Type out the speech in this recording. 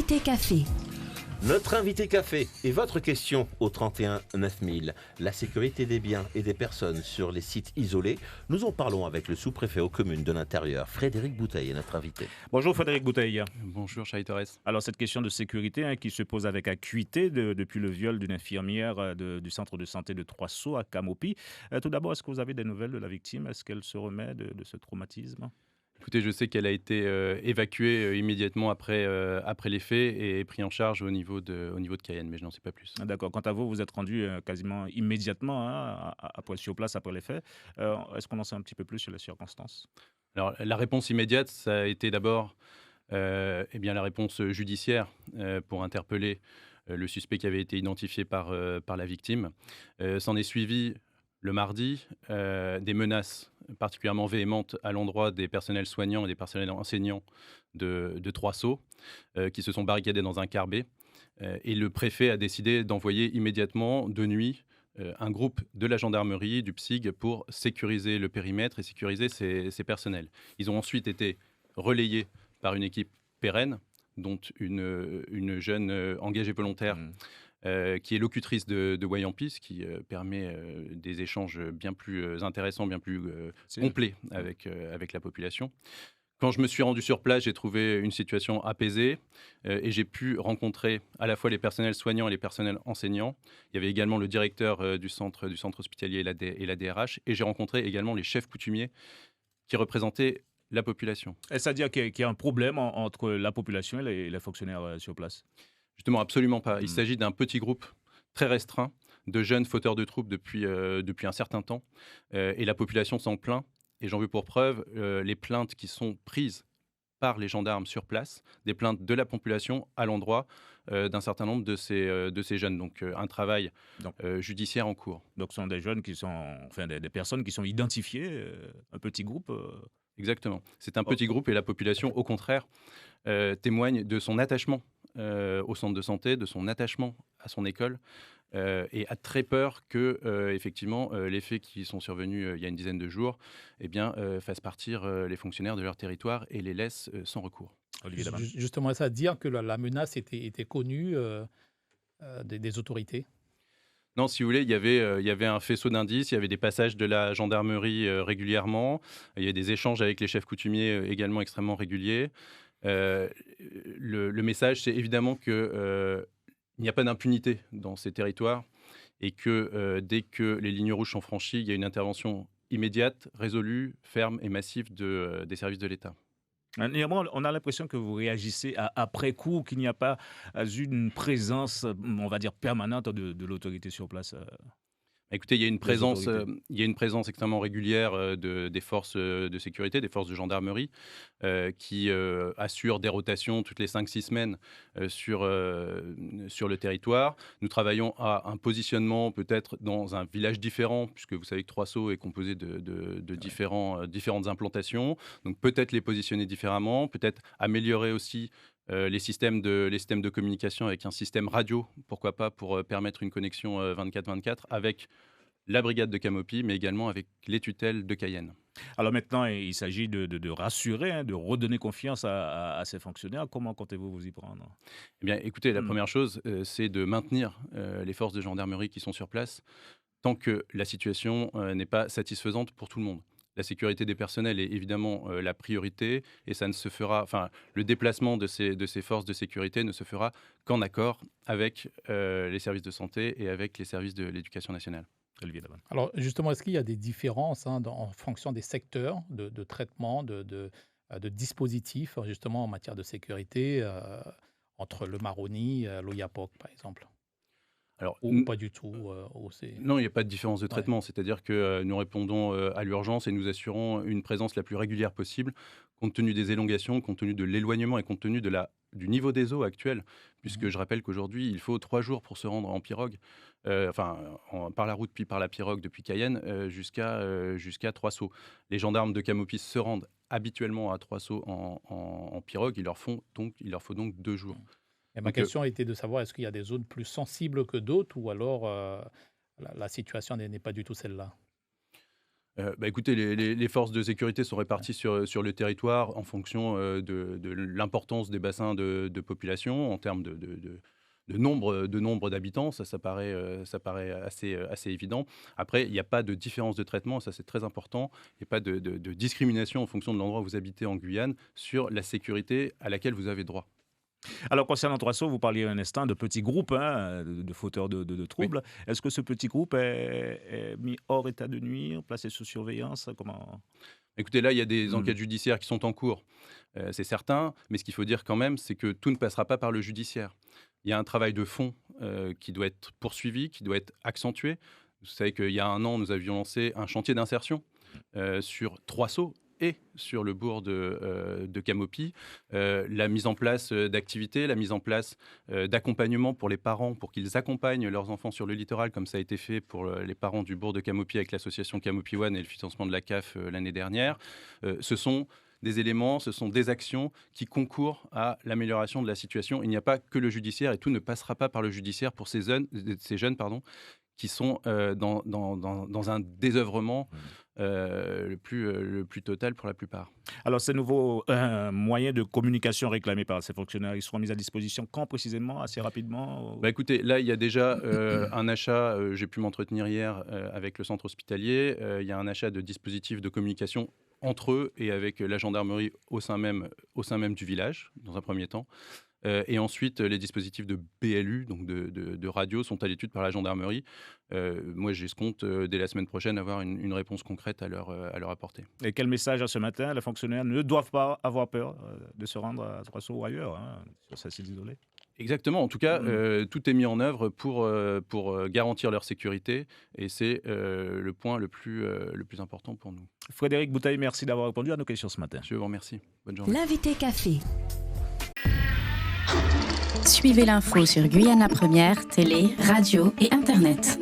invité café. Notre invité café et votre question au 31 9000. La sécurité des biens et des personnes sur les sites isolés. Nous en parlons avec le sous-préfet aux communes de l'intérieur, Frédéric Bouteille, est notre invité. Bonjour Frédéric Bouteille. Bonjour Charlie Torres. Alors cette question de sécurité qui se pose avec acuité depuis le viol d'une infirmière du centre de santé de Trois-Sceaux à Camopi. Tout d'abord, est-ce que vous avez des nouvelles de la victime? Est-ce qu'elle se remet de ce traumatisme? Écoutez, je sais qu'elle a été évacuée immédiatement après les faits et prise en charge au niveau de Cayenne, mais je n'en sais pas plus. D'accord. Quant à vous, vous êtes rendu quasiment immédiatement sur place après les faits. Est-ce qu'on en sait un petit peu plus sur les circonstances? Alors, la réponse immédiate, ça a été d'abord la réponse judiciaire pour interpeller le suspect qui avait été identifié par la victime. S'en est suivi le mardi des menaces particulièrement véhémentes à l'endroit des personnels soignants et des personnels enseignants de Trois-Sceaux qui se sont barricadés dans un carbet. Et le préfet a décidé d'envoyer immédiatement de nuit un groupe de la gendarmerie, du PSIG, pour sécuriser le périmètre et sécuriser ces personnels. Ils ont ensuite été relayés par une équipe pérenne, dont une jeune engagée volontaire qui est locutrice de Wayampis, qui permet des échanges bien plus intéressants, bien plus complets avec la population. Quand je me suis rendu sur place, j'ai trouvé une situation apaisée et j'ai pu rencontrer à la fois les personnels soignants et les personnels enseignants. Il y avait également le directeur du centre hospitalier et la DRH, et j'ai rencontré également les chefs coutumiers qui représentaient la population. C'est-à-dire qu'il y a un problème entre la population et les fonctionnaires sur place? Justement, absolument pas. Il s'agit d'un petit groupe très restreint de jeunes fauteurs de troubles depuis un certain temps, et la population s'en plaint. Et j'en veux pour preuve les plaintes qui sont prises par les gendarmes sur place, des plaintes de la population à l'endroit d'un certain nombre de ces jeunes. Donc un travail judiciaire en cours. Donc ce sont des jeunes des personnes qui sont identifiées, un petit groupe. Exactement. C'est un petit groupe et la population, au contraire, témoigne de son attachement au centre de santé, de son attachement à son école, et a très peur que, effectivement, les faits qui sont survenus il y a une dizaine de jours fassent partir les fonctionnaires de leur territoire et les laissent sans recours. Justement, ça veut dire que la menace était connue des autorités? Non, si vous voulez, il y avait un faisceau d'indices, il y avait des passages de la gendarmerie régulièrement, il y a des échanges avec les chefs coutumiers également extrêmement réguliers. Le message, c'est évidemment que il n'y a pas d'impunité dans ces territoires et que dès que les lignes rouges sont franchies, il y a une intervention immédiate, résolue, ferme et massive des services de l'État. Néanmoins, on a l'impression que vous réagissez après coup, qu'il n'y a pas une présence, on va dire, permanente de l'autorité sur place. Écoutez, il y a une présence extrêmement régulière des forces de sécurité, des forces de gendarmerie, qui assurent des rotations toutes les 5-6 semaines sur le territoire. Nous travaillons à un positionnement peut-être dans un village différent, puisque vous savez que Trois-Sceaux est composé de différentes implantations. Donc peut-être les positionner différemment, peut-être améliorer aussi les systèmes de communication avec un système radio, pourquoi pas, pour permettre une connexion 24/24 avec la brigade de Camopi, mais également avec les tutelles de Cayenne. Alors maintenant, il s'agit de rassurer, de redonner confiance à ces fonctionnaires. Comment comptez-vous vous y prendre? Eh bien, écoutez, la première chose, c'est de maintenir les forces de gendarmerie qui sont sur place tant que la situation n'est pas satisfaisante pour tout le monde. La sécurité des personnels est évidemment la priorité et ça ne se fera, le déplacement de ces forces de sécurité ne se fera qu'en accord avec les services de santé et avec les services de l'éducation nationale. Alors justement, est-ce qu'il y a des différences en fonction des secteurs de traitement, de dispositifs justement en matière de sécurité entre le Maroni et l'Oyapock par exemple? Alors, Ou pas du tout non, il n'y a pas de différence de traitement. C'est-à-dire que nous répondons à l'urgence et nous assurons une présence la plus régulière possible, compte tenu des élongations, compte tenu de l'éloignement et compte tenu du niveau des eaux actuel. Puisque je rappelle qu'aujourd'hui, il faut 3 jours pour se rendre en pirogue, par la route puis par la pirogue depuis Cayenne jusqu'à Trois-Sceaux. Les gendarmes de Camopi se rendent habituellement à Trois-Sceaux en pirogue. Il leur faut donc 2 jours. Et ma question était de savoir, est-ce qu'il y a des zones plus sensibles que d'autres ou alors la situation n'est pas du tout celle-là? Écoutez, les forces de sécurité sont réparties sur le territoire en fonction de l'importance des bassins de population en termes de nombre d'habitants. Ça paraît assez évident. Après, il n'y a pas de différence de traitement, ça c'est très important. Il n'y a pas de discrimination en fonction de l'endroit où vous habitez en Guyane sur la sécurité à laquelle vous avez droit. Alors, concernant Trois-Sauts, vous parliez un instant de petits groupes de fauteurs de Oui. troubles. Est-ce que ce petit groupe est mis hors état de nuire, placé sous surveillance? Comment? Écoutez, là, il y a des Hmm. enquêtes judiciaires qui sont en cours, c'est certain, mais ce qu'il faut dire quand même, c'est que tout ne passera pas par le judiciaire. Il y a un travail de fond qui doit être poursuivi, qui doit être accentué. Vous savez qu'il y a 1 an, nous avions lancé un chantier d'insertion sur Trois-Sauts et sur le bourg de Camopi. La mise en place d'activités, la mise en place d'accompagnement pour les parents, pour qu'ils accompagnent leurs enfants sur le littoral, comme ça a été fait pour les parents du bourg de Camopi avec l'association Camopi One et le financement de la CAF l'année dernière. Ce sont des éléments, ce sont des actions qui concourent à l'amélioration de la situation. Il n'y a pas que le judiciaire et tout ne passera pas par le judiciaire pour ces jeunes qui sont dans un désœuvrement le plus total pour la plupart. Alors, ces nouveaux moyens de communication réclamés par ces fonctionnaires, ils seront mis à disposition quand précisément, assez rapidement? Écoutez, là, il y a déjà un achat, j'ai pu m'entretenir hier avec le centre hospitalier, il y a un achat de dispositifs de communication entre eux et avec la gendarmerie au sein même du village, dans un premier temps. Et ensuite, les dispositifs de BLU, donc de radio, sont à l'étude par la gendarmerie. Moi, j'escompte dès la semaine prochaine avoir une réponse concrète à leur apporter. Et quel message à ce matin? Les fonctionnaires ne doivent pas avoir peur de se rendre à Trois-Sauts ou ailleurs, sur ces sites isolés. Exactement. En tout cas, tout est mis en œuvre pour garantir leur sécurité. Et c'est le point le plus important pour nous. Frédéric Boutaille, merci d'avoir répondu à nos questions ce matin. Je vous remercie. Bonne journée. L'invité café. Suivez l'info sur Guyana Première, télé, radio et internet.